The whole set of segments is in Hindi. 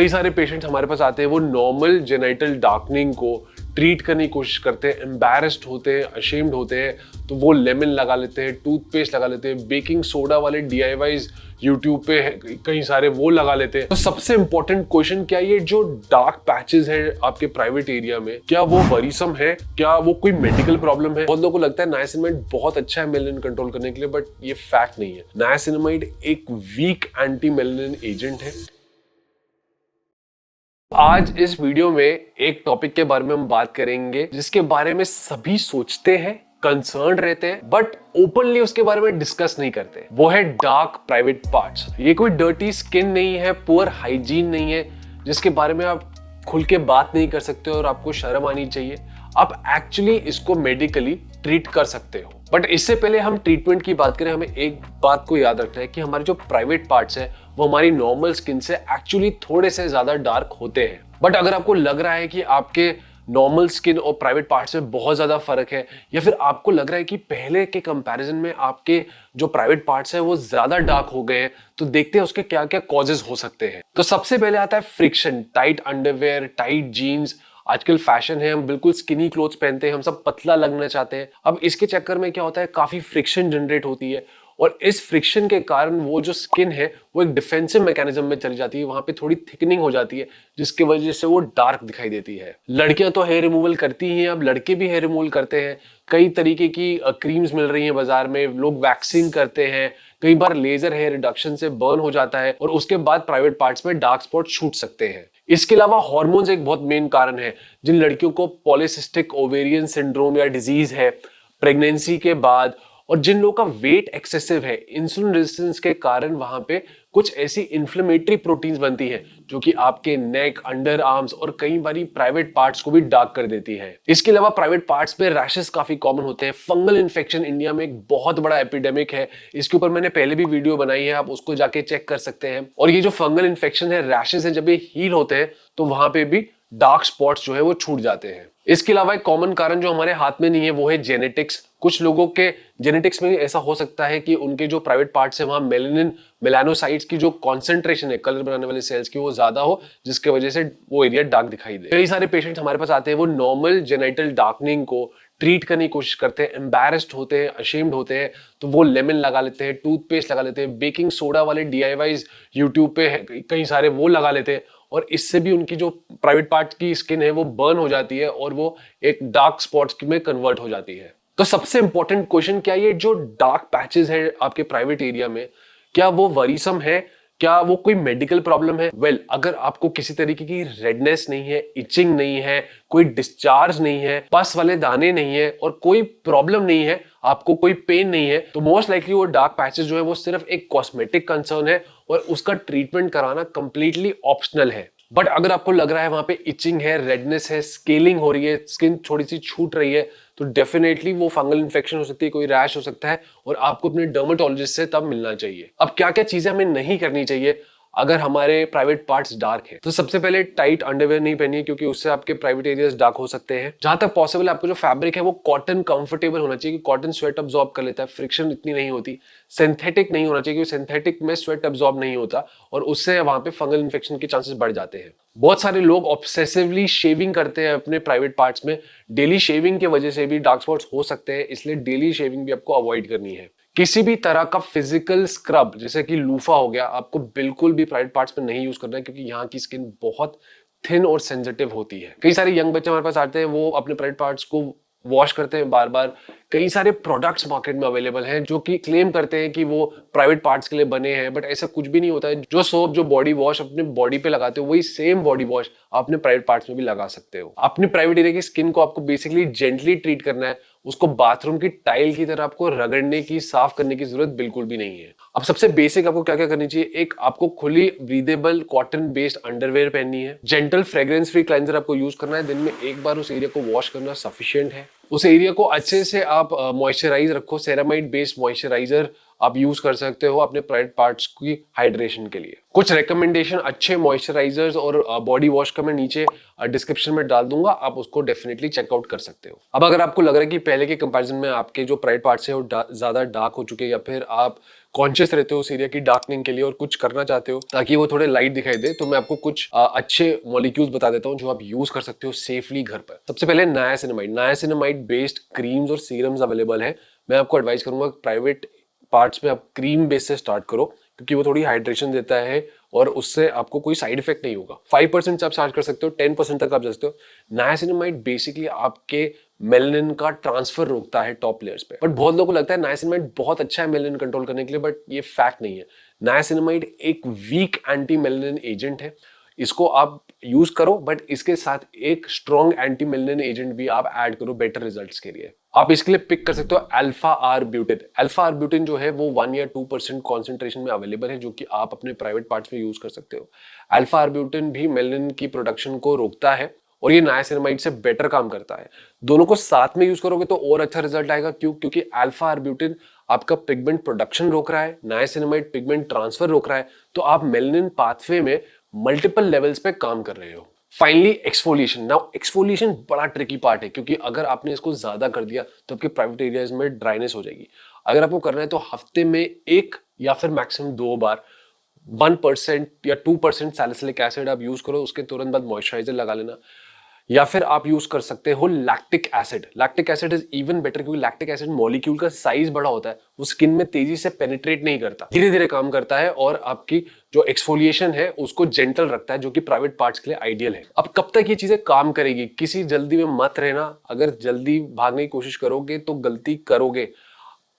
कई सारे पेशेंट्स हमारे पास आते हैं, वो नॉर्मल जेनिटल डार्कनिंग को ट्रीट करने की कोशिश करते हैं, एम्बैरेस्ड होते हैं, अशेम्ड होते हैं, तो वो लेमन लगा लेते हैं, टूथपेस्ट लगा लेते हैं, बेकिंग सोडा वाले DIYs यूट्यूब पे कई सारे वो लगा लेते हैं। तो सबसे इंपॉर्टेंट क्वेश्चन, क्या ये जो डार्क पैचेस है आपके प्राइवेट एरिया में, क्या वो वरीसम है, क्या वो कोई मेडिकल प्रॉब्लम है? बहुत लोगों को लगता है नाइसिनामाइड बहुत अच्छा है मेलानिन कंट्रोल करने के लिए, बट ये फैक्ट नहीं है। नाइसिनामाइड एक वीक एंटी मेलानिन एजेंट है। आज इस वीडियो में एक टॉपिक के बारे में हम बात करेंगे जिसके बारे में सभी सोचते हैं, कंसर्न रहते हैं, बट ओपनली उसके बारे में डिस्कस नहीं करते। वो है डार्क प्राइवेट पार्ट्स। ये कोई डर्टी स्किन नहीं है, पुअर हाइजीन नहीं है जिसके बारे में आप खुल के बात नहीं कर सकते और आपको शर्म आनी चाहिए। आप एक्चुअली इसको मेडिकली ट्रीट कर सकते हो। बट इससे पहले हम ट्रीटमेंट की बात करें, हमें एक बात को याद रखना है कि हमारे जो प्राइवेट पार्ट्स है वो हमारी नॉर्मल स्किन से एक्चुअली थोड़े से ज्यादा डार्क होते हैं। बट अगर आपको लग रहा है कि आपके नॉर्मल स्किन और प्राइवेट पार्ट्स में बहुत ज्यादा फर्क है, या फिर आपको लग रहा है कि पहले के कंपैरिजन में आपके जो प्राइवेट पार्ट्स है वो ज्यादा डार्क हो गए हैं, तो देखते हैं उसके क्या क्या कॉजेज हो सकते हैं। तो सबसे पहले आता है friction. Tight underwear, tight jeans, आजकल फैशन है, हम बिल्कुल स्किनी क्लोथ्स पहनते हैं, हम सब पतला लगना चाहते हैं। अब इसके चक्कर में क्या होता है, काफी फ्रिक्शन जनरेट होती है और इस फ्रिक्शन के कारण वो जो स्किन है वो एक डिफेंसिव मैकेनिज्म में चली जाती है, वहां पे थोड़ी थिकनिंग हो जाती है जिसकी वजह से वो डार्क दिखाई देती है। लड़कियां तो हेयर रिमूवल करती ही हैं, अब लड़के भी हेयर रिमूवल करते हैं। कई तरीके की क्रीम्स मिल रही हैं बाजार में, लोग वैक्सिंग करते हैं, कई बार लेजर हेयर रिडक्शन से बर्न हो जाता है और उसके बाद प्राइवेट पार्ट्स में डार्क स्पॉट छूट सकते हैं। इसके अलावा हार्मोन्स एक बहुत मेन कारण है। जिन लड़कियों को पॉलीसिस्टिक ओवेरियन सिंड्रोम या डिजीज है प्रेगनेंसी के बाद, और जिन लोगों का वेट एक्सेसिव है, इंसुलिन रेजिस्टेंस के कारण वहां पे कुछ ऐसी इन्फ्लेमेटरी प्रोटीन्स बनती हैं जो कि आपके नेक, अंडर आर्म्स और कई बारी प्राइवेट पार्ट्स को भी डार्क कर देती है। इसके अलावा प्राइवेट पार्ट्स पे रैशेस काफी कॉमन होते हैं। फंगल इन्फेक्शन इंडिया में एक बहुत बड़ा एपिडेमिक है, इसके ऊपर मैंने पहले भी वीडियो बनाई है, आप उसको जाके चेक कर सकते हैं। और ये जो फंगल इन्फेक्शन है, रैशेस है, जब ये हील होते हैं तो वहां पे भी डार्क स्पॉट्स जो है वो छूट जाते हैं। इसके अलावा एक कॉमन कारण जो हमारे हाथ में नहीं है वो है जेनेटिक्स। कुछ लोगों के जेनेटिक्स में ऐसा हो सकता है कि उनके जो प्राइवेट पार्ट्स है वहां मेलानिन, मेलानोसाइट्स की जो कॉन्सेंट्रेशन है कलर बनाने वाले सेल्स की वो ज्यादा हो, जिसके वजह से वो एरिया डार्क दिखाई दे। कई सारे पेशेंट्स हमारे पास आते हैं, वो नॉर्मल जेनिटल डार्कनिंग को ट्रीट करने की कोशिश करते हैं, एम्बैरेस्ड होते हैं, अशेम्ड होते हैं, तो वो लेमन लगा लेते हैं, टूथपेस्ट लगा लेते हैं, बेकिंग सोडा वाले DIYs यूट्यूब पे कई सारे वो लगा लेते हैं, और इससे भी उनकी जो प्राइवेट पार्ट की स्किन है वो बर्न हो जाती है और वो एक डार्क स्पॉट्स में कन्वर्ट हो जाती है। तो सबसे इंपॉर्टेंट क्वेश्चन, क्या ये जो डार्क पैचेस है आपके प्राइवेट एरिया में, क्या वो वरीसम है, क्या वो कोई मेडिकल प्रॉब्लम है? अगर आपको किसी तरीके की रेडनेस नहीं है, इचिंग नहीं है, कोई डिस्चार्ज नहीं है, पस वाले दाने नहीं है और कोई प्रॉब्लम नहीं है, आपको कोई पेन नहीं है, तो मोस्ट लाइकली वो डार्क पैचेस जो है वो सिर्फ एक कॉस्मेटिक कंसर्न है और उसका ट्रीटमेंट कराना कंप्लीटली ऑप्शनल है। बट अगर आपको लग रहा है वहां पे इचिंग है, रेडनेस है, स्केलिंग हो रही है, स्किन थोड़ी सी छूट रही है, तो डेफिनेटली वो फंगल इन्फेक्शन हो सकती है, कोई रैश हो सकता है और आपको अपने डर्मेटोलॉजिस्ट से तब मिलना चाहिए। अब क्या क्या चीजें हमें नहीं करनी चाहिए अगर हमारे प्राइवेट पार्ट्स डार्क है? तो सबसे पहले टाइट अंडरवेयर नहीं पहनिए, क्योंकि उससे आपके प्राइवेट एरियाज डार्क हो सकते हैं। जहां तक पॉसिबल आपको जो फैब्रिक है वो कॉटन कंफर्टेबल होना चाहिए, कि कॉटन स्वेट अब्सॉर्ब कर लेता है, फ्रिक्शन इतनी नहीं होती। सिंथेटिक नहीं होना चाहिए, क्योंकि सिंथेटिक में स्वेट अब्सॉर्ब नहीं होता और उससे वहां पे फंगल इन्फेक्शन के चांसेस बढ़ जाते हैं। बहुत सारे लोग ऑब्सेसिवली शेविंग करते हैं अपने प्राइवेट पार्ट्स में, डेली शेविंग की वजह से भी डार्क स्पॉट्स हो सकते हैं, इसलिए डेली शेविंग भी आपको अवॉइड करनी है। किसी भी तरह का फिजिकल स्क्रब जैसे कि लूफा हो गया, आपको बिल्कुल भी प्राइवेट पार्ट्स में नहीं यूज करना है, क्योंकि यहाँ की स्किन बहुत थिन और सेंसिटिव होती है। कई सारे यंग बच्चे हमारे पास आते हैं, वो अपने प्राइवेट पार्ट्स को वॉश करते हैं बार बार। कई सारे प्रोडक्ट्स मार्केट में अवेलेबल हैं जो कि क्लेम करते हैं कि वो प्राइवेट पार्ट्स के लिए बने हैं, बट ऐसा कुछ भी नहीं होता है। जो सोप, जो बॉडी वॉश अपने बॉडी पे लगाते हो, वही सेम बॉडी वॉश आप अपने प्राइवेट पार्ट्स में भी लगा सकते हो। अपने प्राइवेट एरिया की स्किन को आपको बेसिकली जेंटली ट्रीट करना है, उसको बाथरूम की टाइल की तरह आपको रगड़ने की, साफ करने की जरूरत बिल्कुल भी नहीं है। अब सबसे बेसिक आपको क्या क्या करनी चाहिए, एक आपको खुली ब्रीदेबल कॉटन बेस्ड अंडरवेयर पहननी है। जेंटल फ्रेग्रेंस फ्री क्लेंजर आपको यूज करना है, दिन में एक बार उस एरिया को वॉश करना सफिशिएंट है। उस एरिया को अच्छे से आप मॉइस्चराइज रखो, सेरामाइड बेस्ड मॉइस्चराइजर आप यूज कर सकते हो अपने प्राइवेट पार्ट्स की हाइड्रेशन के लिए। कुछ रिकमेंडेशन अच्छे मॉइस्चराइजर्स और बॉडी वॉश का मैं नीचे डिस्क्रिप्शन में डाल दूंगा, आप उसको डेफिनेटली चेकआउट कर सकते हो। अब अगर आपको लग रहा है कि पहले के कंपैरिजन में आपके जो प्राइवेट पार्ट्स है वो ज्यादा डार्क हो चुके हैं, या फिर आप कॉन्शियस रहते हो उस एरिया की डार्कनिंग के लिए और कुछ करना चाहते हो ताकि वो थोड़े लाइट दिखाई दे, तो मैं आपको कुछ अच्छे मॉलिक्यूल्स बता देता हूँ जो आप यूज कर सकते हो सेफली घर पर। सबसे पहले नायासिनामाइड बेस्ड क्रीम्स और सीरम्स अवेलेबल है। मैं आपको एडवाइस करूंगा प्राइवेट पार्ट्स में आप क्रीम बेस से स्टार्ट करो, क्योंकि वो थोड़ी हाइड्रेशन देता है और उससे आपको कोई साइड इफेक्ट नहीं होगा। 5% से आप चार्ज कर सकते हो, 10% तक आप जा सकते हो। नायासिनामाइड बेसिकली आपके मेलानिन का ट्रांसफर रोकता है टॉप लेयर्स पे। बट बहुत लोगों को लगता है नायासिनामाइड बहुत अच्छा है मेलानिन कंट्रोल करने के लिए, बट ये फैक्ट नहीं है। नायासिनामाइड एक वीक एंटी मेलानिन एजेंट है। इसको आप यूज करो, बट इसके साथ एक स्ट्रॉन्ग एंटी मेलानिन एजेंट भी आप ऐड करो बेटर रिजल्ट्स के लिए। आप इसके लिए पिक कर सकते हो alpha are butene. Alpha are butene जो है वो 1 या 2% कॉन्सेंट्रेशन में अवेलेबल है, जो कि आप अपने प्राइवेट पार्ट्स में यूज कर सकते हो। अल्फा आर ब्यूटिन भी मेलानिन की प्रोडक्शन को रोकता है और ये नायासिनामाइड से बेटर काम करता है। दोनों को साथ में यूज करोगे तो और अच्छा रिजल्ट आएगा। क्योंकि अल्फा आर ब्यूटिन आपका पिगमेंट प्रोडक्शन रोक रहा है, नायासिनामाइड पिगमेंट ट्रांसफर रोक रहा है, तो आप मेलानिन पाथवे में मल्टीपल लेवल्स पे काम कर रहे हो। Finally exfoliation. नाउ एक्सफोलिएशन बड़ा ट्रिकी पार्ट है, क्योंकि अगर आपने इसको ज्यादा कर दिया तो आपके प्राइवेट एरियाज में ड्राइनेस हो जाएगी। अगर आपको करना है तो हफ्ते में 1 या फिर मैक्सिमम 2 बार 1% या 2% सैलिसिलिक एसिड आप यूज करो, उसके तुरंत बाद मॉइस्चराइजर लगा लेना। या फिर आप यूज कर सकते हो lactic acid. Lactic acid is even better, क्योंकि लैक्टिक एसिड मॉलिक्यूल का साइज बड़ा होता है, वो स्किन में तेजी से पेनिट्रेट नहीं करता, धीरे धीरे काम करता है और आपकी जो एक्सफोलिएशन है उसको जेंटल रखता है, जो कि प्राइवेट पार्ट्स के लिए आइडियल है। अब कब तक ये चीजें काम करेगी, किसी जल्दी में मत रहना। अगर जल्दी भागने की कोशिश करोगे तो गलती करोगे।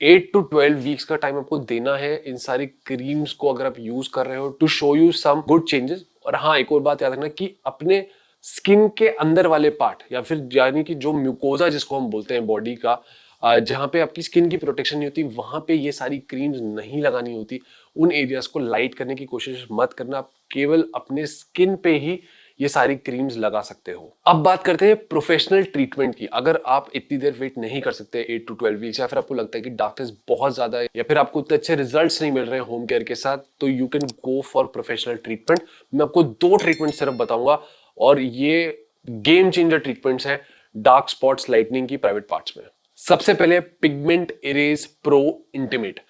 8 to 12 वीक्स का टाइम आपको देना है इन सारी क्रीम्स को अगर आप यूज कर रहे हो, to show you some good changes. और हाँ, एक और बात याद रखना कि अपने स्किन के अंदर वाले पार्ट या फिर यानी कि जो म्यूकोजा जिसको हम बोलते हैं बॉडी का, जहां पे आपकी स्किन की प्रोटेक्शन नहीं होती, वहां पे ये सारी क्रीम्स नहीं लगानी होती। उन एरियाज को लाइट करने की कोशिश मत करना। आप केवल अपने स्किन पे ही ये सारी क्रीम्स लगा सकते हो। अब बात करते हैं प्रोफेशनल ट्रीटमेंट की। अगर आप इतनी देर वेट नहीं कर सकते 8 to 12 वीक्स, या फिर आपको लगता है कि डार्कनेस बहुत ज्यादा है, या फिर आपको उतने अच्छे रिजल्ट्स नहीं मिल रहे हैं होम केयर के साथ, तो you can go for professional treatment. मैं आपको 2 ट्रीटमेंट सिर्फ बताऊंगा और ये गेम चेंजर ट्रीटमेंट्स हैं डार्क स्पॉट्स लाइटनिंग की प्राइवेट पार्ट्स में। सबसे पहले pigment erase pro intimate.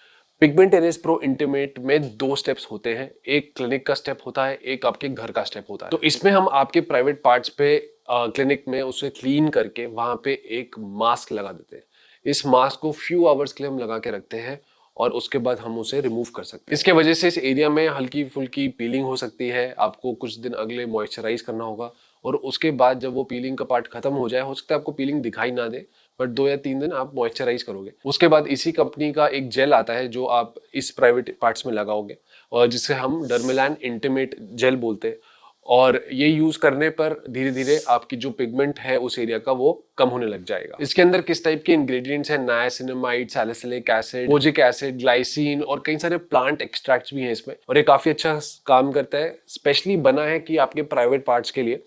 Pigment erase pro intimate में 2 स्टेप्स होते हैं, एक क्लिनिक का स्टेप होता है, एक आपके घर का स्टेप होता है। तो इसमें हम आपके प्राइवेट पार्ट्स पे क्लिनिक में उसे क्लीन करके वहां पे एक मास्क लगा देते हैं। इस मास्क को फ्यू आवर्स के लिए हम लगा के रखते हैं और उसके बाद हम उसे रिमूव कर सकते हैं। इसके वजह से इस एरिया में हल्की फुल्की पीलिंग हो सकती है। आपको कुछ दिन अगले मॉइस्चराइज करना होगा और उसके बाद जब वो पीलिंग का पार्ट खत्म हो जाए, हो सकता है आपको पीलिंग दिखाई ना दे, बट 2 या 3 दिन आप मॉइस्चराइज करोगे। उसके बाद इसी कंपनी का एक जेल आता है जो आप इस प्राइवेट पार्ट्स में लगाओगे और जिसे हम डर्मिलान इंटीमेट जेल बोलते हैं। और ये यूज करने पर धीरे धीरे आपकी जो पिगमेंट है उस एरिया का वो कम होने लग जाएगा। इसके अंदर किस टाइप के इंग्रेडिएंट्स हैं? Niacinamide, salicylic acid, kojic acid, glycine और कई सारे प्लांट एक्सट्रैक्ट्स भी हैं इसमें, और ये काफी अच्छा काम करता है। स्पेशली बना है कि आपके प्राइवेट पार्ट्स के लिए,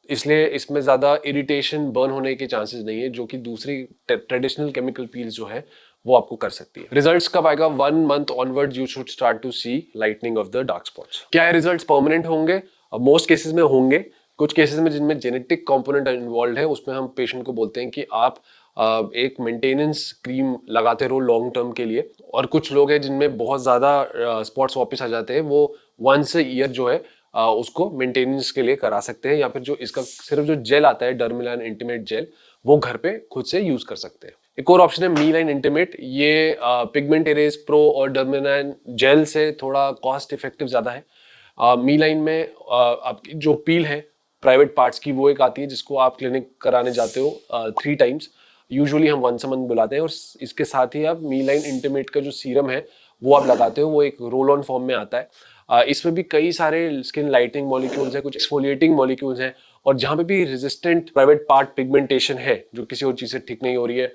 इसलिए इसमें ज्यादा इरिटेशन, बर्न होने के चांसेस नहीं है, जो कि दूसरी ट्रेडिशनल केमिकल पील्स जो है वो आपको कर सकती है। रिजल्ट्स कब आएगा? 1 month onward you should start to see lightning of the dark spots. क्या ये रिजल्ट्स परमानेंट होंगे? मोस्ट केसेस में होंगे। कुछ केसेस में जिनमें जेनेटिक कंपोनेंट इन्वॉल्व है, उसमें हम पेशेंट को बोलते हैं कि आप एक मेंटेनेंस क्रीम लगाते रहो लॉन्ग टर्म के लिए। और कुछ लोग हैं जिनमें बहुत ज्यादा स्पॉट्स वापस आ जाते हैं, वो वंस अ ईयर जो है उसको मेंटेनेंस के लिए करा सकते हैं, या फिर जो इसका सिर्फ जो जेल आता है डर्मिलान इंटीमेट जेल, वो घर पे खुद से यूज कर सकते हैं। एक और ऑप्शन है मीलाइन इंटीमेट। ये पिगमेंट इरेज प्रो और डर्मिलान जेल से थोड़ा कॉस्ट इफेक्टिव ज्यादा है। मीलाइन में आपकी जो पील है प्राइवेट पार्ट्स की, वो एक आती है जिसको आप क्लिनिक कराने जाते हो 3 टाइम्स। यूजुअली हम वंस अ मंथ बुलाते हैं, और इसके साथ ही आप मीलाइन इंटीमेट का जो सीरम है वो आप लगाते हो। वो एक रोल ऑन फॉर्म में आता है। इसमें भी कई सारे स्किन लाइटनिंग मॉलिक्यूल्स हैं, कुछ एक्सफोलिएटिंग मॉलिक्यूल्स हैं, और जहां पे भी रेजिस्टेंट प्राइवेट पार्ट पिगमेंटेशन है जो किसी और चीज से ठीक नहीं हो रही है,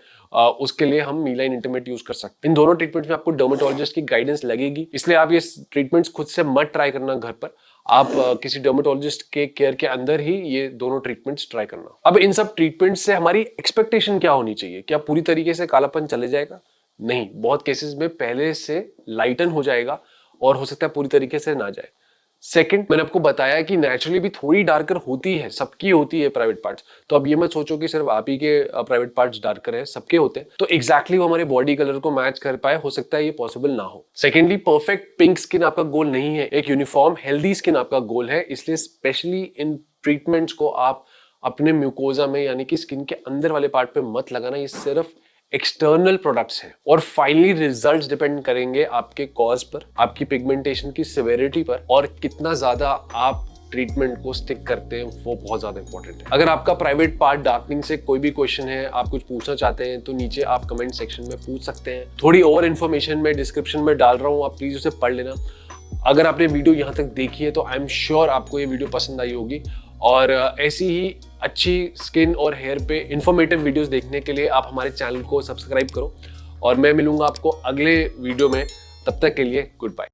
उसके लिए हम मीलाइन इंटीमेट यूज कर सकते हैं। इन दोनों ट्रीटमेंट्स में आपको डर्मेटोलॉजिस्ट की गाइडेंस लगेगी, इसलिए आप ये ट्रीटमेंट्स खुद से मत ट्राई करना घर पर। आप किसी डर्मेटोलॉजिस्ट के केयर के अंदर ही ये दोनों ट्रीटमेंट्स ट्राई करना। अब इन सब ट्रीटमेंट से हमारी एक्सपेक्टेशन क्या होनी चाहिए? क्या पूरी तरीके से कालापन चले जाएगा? नहीं, बहुत केसेस में पहले से लाइटन हो जाएगा और हो सकता है पूरी तरीके से ना जाए। सेकंड, मैंने आपको बताया कि नेचुरली भी थोड़ी डार्कर होती है, सबकी होती है प्राइवेट पार्ट्स। तो अब ये मत सोचो कि सिर्फ आप ही के प्राइवेट पार्ट्स डार्कर हैं, सबके होते हैं। तो एग्जैक्टली वो हमारे बॉडी कलर को मैच कर पाए, हो सकता है ये पॉसिबल ना हो। सेकेंडली, परफेक्ट पिंक स्किन आपका गोल नहीं है, एक यूनिफॉर्म हेल्दी स्किन आपका गोल है। इसलिए स्पेशली इन ट्रीटमेंट्स को आप अपने म्यूकोजा में यानी कि स्किन के अंदर वाले पार्ट पे मत लगाना। ये सिर्फ एक्सटर्नल प्रोडक्ट्स हैं और फाइनली रिजल्ट्स डिपेंड करेंगे आपके कॉज पर, आपकी पिगमेंटेशन की सिविरिटी पर, और कितना ज्यादा आप ट्रीटमेंट को स्टिक करते हैं, वो बहुत ज्यादा इंपॉर्टेंट है। अगर आपका प्राइवेट पार्ट डार्कनिंग से कोई भी क्वेश्चन है, आप कुछ पूछना चाहते हैं, तो नीचे आप कमेंट सेक्शन में पूछ सकते हैं। थोड़ी और इन्फॉर्मेशन मैं डिस्क्रिप्शन में डाल रहा हूँ, आप प्लीज उसे पढ़ लेना। अगर आपने वीडियो यहाँ तक देखी है तो आई एम श्योर आपको ये वीडियो पसंद आई होगी, और ऐसी ही अच्छी स्किन और हेयर पे इंफॉर्मेटिव वीडियोस देखने के लिए आप हमारे चैनल को सब्सक्राइब करो। और मैं मिलूंगा आपको अगले वीडियो में, तब तक के लिए गुड बाय।